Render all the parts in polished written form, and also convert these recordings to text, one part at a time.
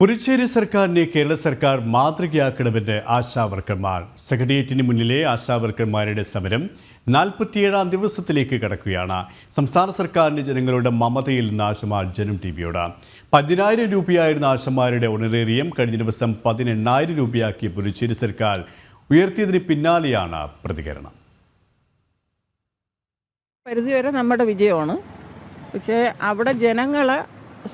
പുതുച്ചേരി സർക്കാരിനെ കേരള സർക്കാർ മാതൃകയാക്കണമെന്ന് ആശാവർക്കർമാർ. സെക്രട്ടേറിയറ്റിന് മുന്നിലെ ആശാവർക്കർമാരുടെ സമരം 47-ാം ദിവസത്തിലേക്ക് കടക്കുകയാണ്. സംസ്ഥാന സർക്കാരിന്റെ ജനങ്ങളുടെ മമതയിൽ നിന്ന് ആശമാർ ജനം ടിവിയോട് 10,000 രൂപയായിരുന്ന ആശമാരുടെ ഓണറേറിയം കഴിഞ്ഞ ദിവസം 18,000 രൂപയാക്കി പുതുച്ചേരി സർക്കാർ ഉയർത്തിയതിന് പിന്നാലെയാണ് പ്രതികരണം. പരിധിവരെ നമ്മുടെ വിജയമാണ്. പക്ഷേ അവിടെ ജനങ്ങളെ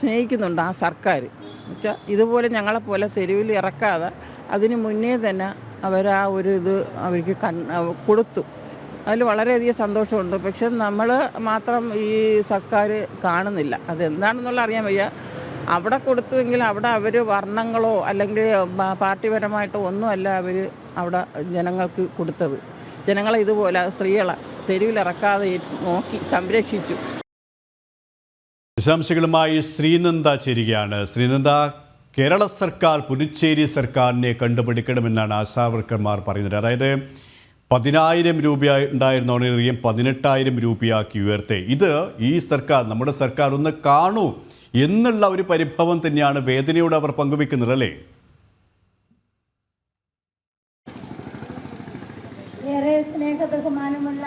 സ്നേഹിക്കുന്നുണ്ട് ആ സർക്കാർ. വെച്ചാൽ ഇതുപോലെ ഞങ്ങളെപ്പോലെ തെരുവിൽ ഇറക്കാതെ അതിന് മുന്നേ തന്നെ അവർ ആ ഒരു ഇത് അവർക്ക് കൊടുത്തു. അതിൽ വളരെയധികം സന്തോഷമുണ്ട്. പക്ഷെ നമ്മൾ മാത്രം ഈ സർക്കാർ കാണുന്നില്ല. അതെന്താണെന്നുള്ള അറിയാൻ വയ്യ. അവിടെ കൊടുത്തുവെങ്കിൽ അവിടെ അവർ വർണ്ണങ്ങളോ അല്ലെങ്കിൽ പാർട്ടിപരമായിട്ടോ ഒന്നുമല്ല അവർ അവിടെ ജനങ്ങൾക്ക് കൊടുത്തത്. ജനങ്ങളെ ഇതുപോലെ സ്ത്രീകളെ തെരുവിലിറക്കാതെ നോക്കി സംരക്ഷിച്ചു. വിശദാംശങ്ങളുമായി ശ്രീനന്ദ ചേരുകയാണ്. ശ്രീനന്ദ, കേരള സർക്കാർ പുതുച്ചേരി സർക്കാരിനെ കണ്ടുപിടിക്കണമെന്നാണ് ആശാവർക്കർമാർ പറയുന്നത്. അതായത് 10,000 രൂപ ഉണ്ടായിരുന്ന ഓണറേറിയം 18,000 രൂപയാക്കി ഉയർത്തി. ഇത് ഈ സർക്കാർ, നമ്മുടെ സർക്കാർ ഒന്ന് കാണൂ എന്നുള്ള ഒരു പരിഭവം തന്നെയാണ്, വേദനയോട് അവർ പങ്കുവെക്കുന്നത്, അല്ലേ? ഏറെ സ്നേഹ ബഹുമാനമുള്ള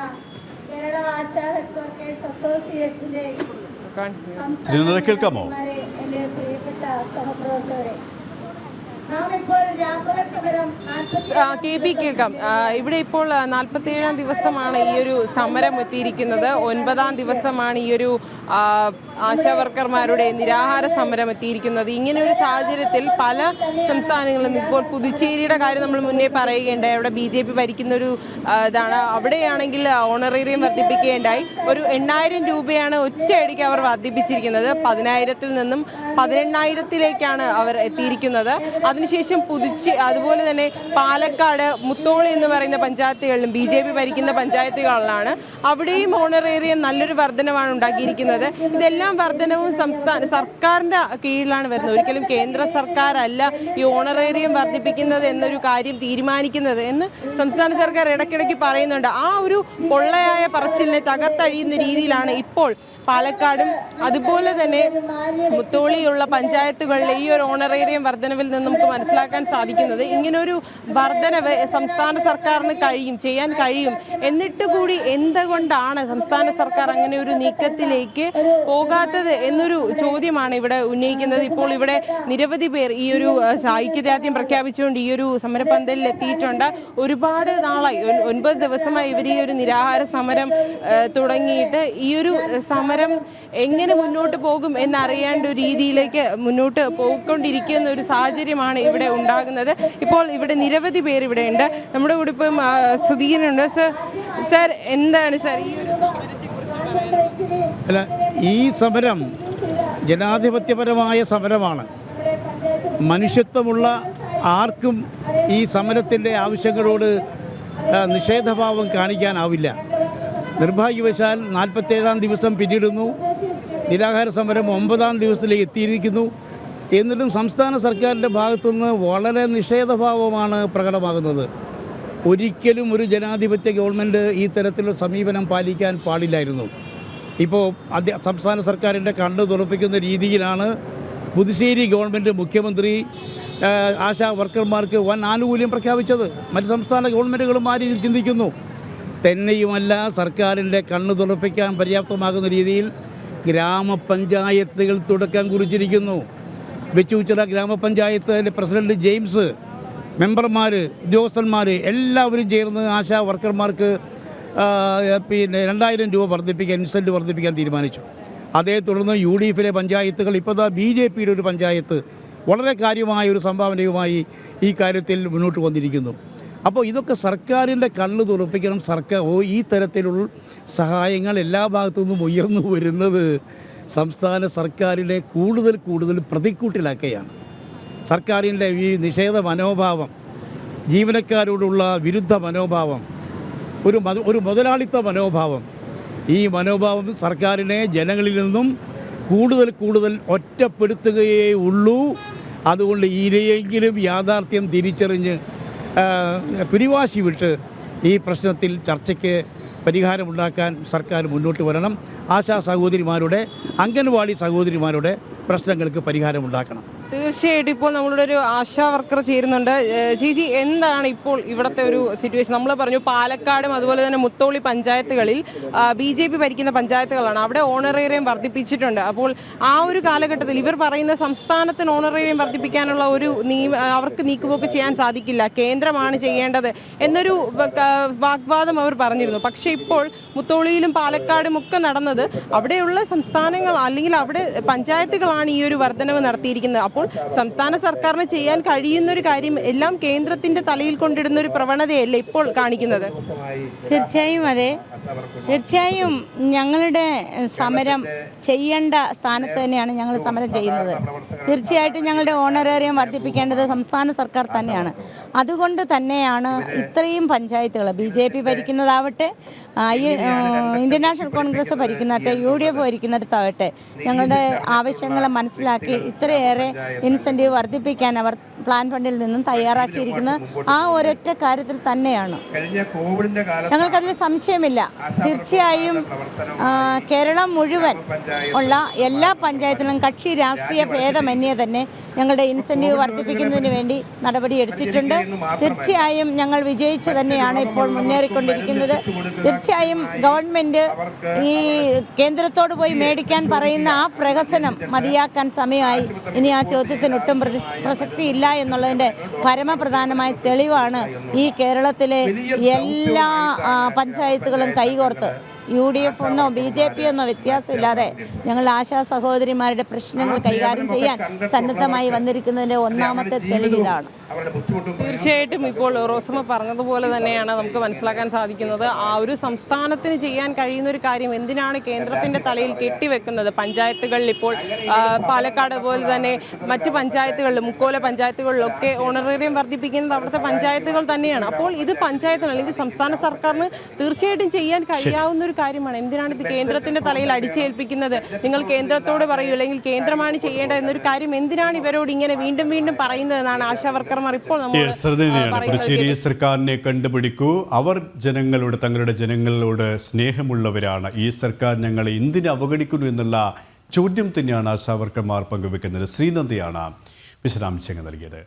കേരള ആശാ വർക്കേഴ്സ് അസോസിയേഷന്റെ കേൾക്കാമോ? എന്റെ പ്രിയപ്പെട്ട സഹപ്രവർത്തകരെ, കേൾക്കാം. ഇവിടെ ഇപ്പോൾ 47-ാം ദിവസമാണ് ഈ ഒരു സമരം എത്തിയിരിക്കുന്നത്. 9-ാം ദിവസമാണ് ഈ ഒരു ആശാവർക്കർമാരുടെ നിരാഹാര സമരം എത്തിയിരിക്കുന്നത്. ഇങ്ങനെ ഒരു സാഹചര്യത്തിൽ പല സംസ്ഥാനങ്ങളിലും, ഇപ്പോൾ പുതുച്ചേരിയുടെ കാര്യം നമ്മൾ മുന്നേ പറയുകയുണ്ടായി. അവിടെ BJP ഭരിക്കുന്നൊരു ഇതാണ്. അവിടെയാണെങ്കിൽ ഓണറേറിയം വർദ്ധിപ്പിക്കുകയുണ്ടായി. ഒരു 8,000 രൂപയാണ് ഒറ്റയടിക്ക് അവർ വർദ്ധിപ്പിച്ചിരിക്കുന്നത്. 10,000-ൽ നിന്നും 18,000-ലേക്കാണ് അവർ എത്തിയിരിക്കുന്നത്. അതിനുശേഷം അതുപോലെ തന്നെ പാലക്കാട് മുത്തോളി എന്ന് പറയുന്ന പഞ്ചായത്തുകളിലും BJP ഭരിക്കുന്ന പഞ്ചായത്തുകളിലാണ്. അവിടെയും ഓണറേറിയം നല്ലൊരു വർധനവാണ് ഉണ്ടാക്കിയിരിക്കുന്നത്. ഇതെല്ലാം വർധനവും സംസ്ഥാന സർക്കാരിൻ്റെ കീഴിലാണ് വരുന്നത്. ഒരിക്കലും കേന്ദ്ര സർക്കാരല്ല ഈ ഓണറേറിയം വർദ്ധിപ്പിക്കുന്നത് എന്നൊരു കാര്യം തീരുമാനിക്കുന്നത് എന്ന് സംസ്ഥാന സർക്കാർ ഇടയ്ക്കിടയ്ക്ക് പറയുന്നുണ്ട്. ആ ഒരു പൊള്ളയായ പറച്ചിലിനെ തകർത്തഴിയുന്ന രീതിയിലാണ് ഇപ്പോൾ പാലക്കാടും അതുപോലെ തന്നെ മുത്തോളിയുള്ള പഞ്ചായത്തുകളിലെ ഈ ഒരു ഓണറേറിയം വർധനവിൽ നിന്ന് നമുക്ക് മനസ്സിലാക്കാൻ സാധിക്കുന്നത്. ഇങ്ങനൊരു വർധനവ് സംസ്ഥാന സർക്കാരിന് ചെയ്യാൻ കഴിയും. എന്നിട്ട് കൂടി എന്തുകൊണ്ടാണ് സംസ്ഥാന സർക്കാർ അങ്ങനെ ഒരു നീക്കത്തിലേക്ക് പോകാത്തത് എന്നൊരു ചോദ്യമാണ് ഇവിടെ ഉന്നയിക്കുന്നത്. ഇപ്പോൾ ഇവിടെ നിരവധി പേർ ഈ ഒരു ഐക്യദാർഢ്യം പ്രഖ്യാപിച്ചുകൊണ്ട് ഈ ഒരു സമരപന്തലിൽ എത്തിയിട്ടുണ്ട്. ഒരുപാട് നാളായി, 9 ദിവസമായി ഇവർ ഈ ഒരു നിരാഹാര സമരം തുടങ്ങിയിട്ട് ഈ ഒരു സമരം എങ്ങനെ മുന്നോട്ട് പോകും എന്നറിയേണ്ട ഒരു രീതിയിലേക്ക് മുന്നോട്ട് പോയിക്കൊണ്ടിരിക്കുന്ന ഒരു സാഹചര്യമാണ് ഇവിടെ ഉണ്ടാകുന്നത്. ഇപ്പോൾ ഇവിടെ നിരവധി പേര് ഇവിടെ ഉണ്ട്. നമ്മുടെ കൂടെ ഇപ്പം സുധീരനുണ്ട്. സർ, എന്താണ് സർ ഈ ഒരു സമരത്തെക്കുറിച്ച്? അല്ല, ഈ സമരം ജനാധിപത്യപരമായ സമരമാണ്. മനുഷ്യത്വമുള്ള ആർക്കും ഈ സമരത്തിൻ്റെ ആവശ്യങ്ങളോട് നിഷേധഭാവം കാണിക്കാനാവില്ല. നിർഭാഗ്യവശാൽ 47-ാം ദിവസം പിന്നിടുന്നു. നിരാഹാര സമരം 9-ാം ദിവസത്തിലേക്ക് എത്തിയിരിക്കുന്നു. എന്നിട്ടും സംസ്ഥാന സർക്കാരിൻ്റെ ഭാഗത്തുനിന്ന് വളരെ നിഷേധഭാവമാണ് പ്രകടമാകുന്നത്. ഒരിക്കലും ഒരു ജനാധിപത്യ ഗവൺമെൻറ് ഈ തരത്തിലുള്ള സമീപനം പാലിക്കാൻ പാടില്ലായിരുന്നു. ഇപ്പോൾ സംസ്ഥാന സർക്കാരിൻ്റെ കണ്ണ് തുറപ്പിക്കുന്ന രീതിയിലാണ് പുതുച്ചേരി ഗവൺമെൻറ്, മുഖ്യമന്ത്രി ആശാ വർക്കർമാർക്ക് വൻ ആനുകൂല്യം പ്രഖ്യാപിച്ചത്. മറ്റ് സംസ്ഥാന ഗവൺമെൻറ്റുകളും ആ രീതിയിൽ ചിന്തിക്കുന്നു. തന്നെയുമല്ല, സർക്കാരിൻ്റെ കണ്ണ് തുറപ്പിക്കാൻ പര്യാപ്തമാകുന്ന രീതിയിൽ ഗ്രാമപഞ്ചായത്തുകൾ തുടക്കം കുറിച്ചിരിക്കുന്നു. വെച്ചൂച്ചിറ ഗ്രാമപഞ്ചായത്തിലെ പ്രസിഡന്റ് ജെയിംസ്, മെമ്പർമാർ, ഉദ്യോഗസ്ഥന്മാർ എല്ലാവരും ചേർന്ന് ആശാ വർക്കർമാർക്ക് 2,000 രൂപ വർദ്ധിപ്പിക്കാൻ, ഇൻസെൻറ്റ് വർദ്ധിപ്പിക്കാൻ തീരുമാനിച്ചു. അതേ തുടർന്ന് UDF-ലെ പഞ്ചായത്തുകൾ, ഇപ്പോൾ BJP-യുടെ ഒരു പഞ്ചായത്ത് വളരെ കാര്യമായ ഒരു സംഭാവനയുമായി ഈ കാര്യത്തിൽ മുന്നോട്ട് വന്നിരിക്കുന്നു. അപ്പോൾ ഇതൊക്കെ സർക്കാരിൻ്റെ കണ്ണ് തുറപ്പിക്കണം. ഈ തരത്തിലുള്ള സഹായങ്ങൾ എല്ലാ ഭാഗത്തു നിന്നും ഉയർന്നു വരുന്നത് സംസ്ഥാന സർക്കാരിനെ കൂടുതൽ പ്രതിക്കൂട്ടിലാക്കുകയാണ്. സർക്കാരിൻ്റെ ഈ നിഷേധ മനോഭാവം, ജീവനക്കാരോടുള്ള വിരുദ്ധ മനോഭാവം, ഒരു മുതലാളിത്ത മനോഭാവം, ഈ മനോഭാവം സർക്കാരിനെ ജനങ്ങളിൽ നിന്നും കൂടുതൽ ഒറ്റപ്പെടുത്തുകയേ ഉള്ളൂ. അതുകൊണ്ട് ഇനിയെങ്കിലും യാഥാർത്ഥ്യം തിരിച്ചറിഞ്ഞ് പിടിവാശി വിട്ട് ഈ പ്രശ്നത്തിൽ ചർച്ചയ്ക്ക് പരിഹാരമുണ്ടാക്കാൻ സർക്കാർ മുന്നോട്ട് വരണം. ആശാ സഹോദരിമാരുടെ, അംഗൻവാടി സഹോദരിമാരുടെ പ്രശ്നങ്ങൾക്ക് പരിഹാരമുണ്ടാക്കണം. തീർച്ചയായിട്ടും ഇപ്പോൾ നമ്മളുടെ ഒരു ആശാ വർക്കർ ചേരുന്നുണ്ട്. ചേച്ചി, എന്താണ് ഇപ്പോൾ ഇവിടുത്തെ ഒരു സിറ്റുവേഷൻ? നമ്മൾ പറഞ്ഞു പാലക്കാടും അതുപോലെ തന്നെ മുത്തോളി പഞ്ചായത്തുകളിൽ BJP ഭരിക്കുന്ന പഞ്ചായത്തുകളാണ്, അവിടെ ഓണറേറിയം വർദ്ധിപ്പിച്ചിട്ടുണ്ട്. അപ്പോൾ ആ ഒരു കാലഘട്ടത്തിൽ ഇവർ പറയുന്ന സംസ്ഥാനത്തിന് ഓണറേറിയം വർദ്ധിപ്പിക്കാനുള്ള ഒരു അവർക്ക് നീക്കുപോക്ക് ചെയ്യാൻ സാധിക്കില്ല, കേന്ദ്രമാണ് ചെയ്യേണ്ടത് എന്നൊരു വാഗ്വാദം അവർ പറഞ്ഞിരുന്നു. പക്ഷേ ഇപ്പോൾ മുത്തോളിയിലും പാലക്കാടും ഒക്കെ നടന്നത് അവിടെയുള്ള സംസ്ഥാനങ്ങൾ അല്ലെങ്കിൽ അവിടെ പഞ്ചായത്തുകളാണ് ഈ ഒരു വർധനവ് നടത്തിയിരിക്കുന്നത്. അപ്പോൾ സംസ്ഥാന സർക്കാരിന് ചെയ്യാൻ കഴിയുന്ന ഒരു കാര്യം എല്ലാം കേന്ദ്രത്തിന്റെ തലയിൽ കൊണ്ടിടുന്ന ഒരു പ്രവണതയല്ലേ ഇപ്പോൾ കാണിക്കുന്നത്? തീർച്ചയായും അതെ. തീർച്ചയായും ഞങ്ങളുടെ സമരം ചെയ്യേണ്ട സ്ഥാനത്ത് തന്നെയാണ് ഞങ്ങൾ സമരം ചെയ്യുന്നത്. തീർച്ചയായിട്ടും ഞങ്ങളുടെ ഓണറേറിയം വർദ്ധിപ്പിക്കേണ്ടത് സംസ്ഥാന സർക്കാർ തന്നെയാണ്. അതുകൊണ്ട് തന്നെയാണ് ഇത്രയും പഞ്ചായത്തുകൾ BJP ഭരിക്കുന്നതാവട്ടെ, ഇന്ത്യൻ നാഷണൽ കോൺഗ്രസ് ഭരിക്കുന്നിടത്തെ, UDF ഭരിക്കുന്നിടത്താവട്ടെ, ഞങ്ങളുടെ ആവശ്യങ്ങളെ മനസ്സിലാക്കി ഇത്രയേറെ ഇൻസെൻറ്റീവ് വർദ്ധിപ്പിക്കാൻ അവർ പ്ലാൻ ഫണ്ടിൽ നിന്നും തയ്യാറാക്കിയിരിക്കുന്ന ആ ഒരൊറ്റ കാര്യത്തിൽ തന്നെയാണ്. ഞങ്ങൾക്കതിൽ സംശയമില്ല. തീർച്ചയായും കേരളം മുഴുവൻ ഉള്ള എല്ലാ പഞ്ചായത്തിലും കക്ഷി രാഷ്ട്രീയ ഭേദമന്യേ തന്നെ ഞങ്ങളുടെ ഇൻസെൻറ്റീവ് വർദ്ധിപ്പിക്കുന്നതിന് വേണ്ടി നടപടി എടുത്തിട്ടുണ്ട്. തീർച്ചയായും ഞങ്ങൾ വിജയിച്ചു തന്നെയാണ് ഇപ്പോൾ മുന്നേറിക്കൊണ്ടിരിക്കുന്നത്. തീർച്ചയായും ഗവൺമെൻറ് ഈ കേന്ദ്രത്തോട് പോയി മേടിക്കാൻ പറയുന്ന ആ പ്രഹസനം മതിയാക്കാൻ സമയമായി. ഇനി ആ ചോദ്യത്തിന് ഒട്ടും പ്രസക്തിയില്ല എന്നുള്ളതിൻ്റെ പരമപ്രധാനമായ തെളിവാണ് ഈ കേരളത്തിലെ എല്ലാ പഞ്ചായത്തുകളും കൈകോർത്ത് UDF എന്നോ BJP എന്നോ വ്യത്യാസമില്ലാതെ ഞങ്ങൾ ആശാ സഹോദരിമാരുടെ പ്രശ്നങ്ങൾ കൈകാര്യം ചെയ്യാൻ സന്നദ്ധമായി വന്നിരിക്കുന്നതിൻ്റെ ഒന്നാമത്തെ തെളിവിലാണ്. തീർച്ചയായിട്ടും ഇപ്പോൾ റോസമ്മ പറഞ്ഞതുപോലെ തന്നെയാണ് നമുക്ക് മനസ്സിലാക്കാൻ സാധിക്കുന്നത്. ആ ഒരു സംസ്ഥാനത്തിന് ചെയ്യാൻ കഴിയുന്ന ഒരു കാര്യം എന്തിനാണ് കേന്ദ്രത്തിന്റെ തലയിൽ കെട്ടിവെക്കുന്നത്? പഞ്ചായത്തുകളിൽ ഇപ്പോൾ പാലക്കാട് പോലെ തന്നെ മറ്റ് പഞ്ചായത്തുകളിലും മുക്കോല പഞ്ചായത്തുകളിലൊക്കെ ഓണറേറിയം വർദ്ധിപ്പിക്കുന്നത് അവിടുത്തെ പഞ്ചായത്തുകൾ തന്നെയാണ്. അപ്പോൾ ഇത് പഞ്ചായത്തിന് അല്ലെങ്കിൽ സംസ്ഥാന സർക്കാരിന് തീർച്ചയായിട്ടും ചെയ്യാൻ കഴിയാവുന്ന ഒരു കാര്യമാണ്. എന്തിനാണ് ഇത് കേന്ദ്രത്തിന്റെ തലയിൽ അടിച്ചേൽപ്പിക്കുന്നത്? നിങ്ങൾ കേന്ദ്രത്തോട് പറയൂ, അല്ലെങ്കിൽ കേന്ദ്രമാണ് ചെയ്യേണ്ടത് എന്നൊരു കാര്യം എന്തിനാണ് ഇവരോട് ഇങ്ങനെ വീണ്ടും വീണ്ടും പറയുന്നതെന്നാണ് ആശാ വർക്കർമാർ ഇപ്പോൾ പുതുച്ചേരി സർക്കാരിനെ കണ്ടുപിടിക്കൂ, അവർ തങ്ങളുടെ ജനങ്ങളോട് സ്നേഹമുള്ളവരാണ്, ഈ സർക്കാർ ഞങ്ങളെ എന്തിനു അവഗണിക്കുന്നു എന്നുള്ള ചോദ്യം തന്നെയാണ് ആശാ വർക്കർമാർ പങ്കുവെക്കുന്നത്. ശ്രീനന്ദയാണ് വിശദാംശങ്ങൾ നൽകിയത്.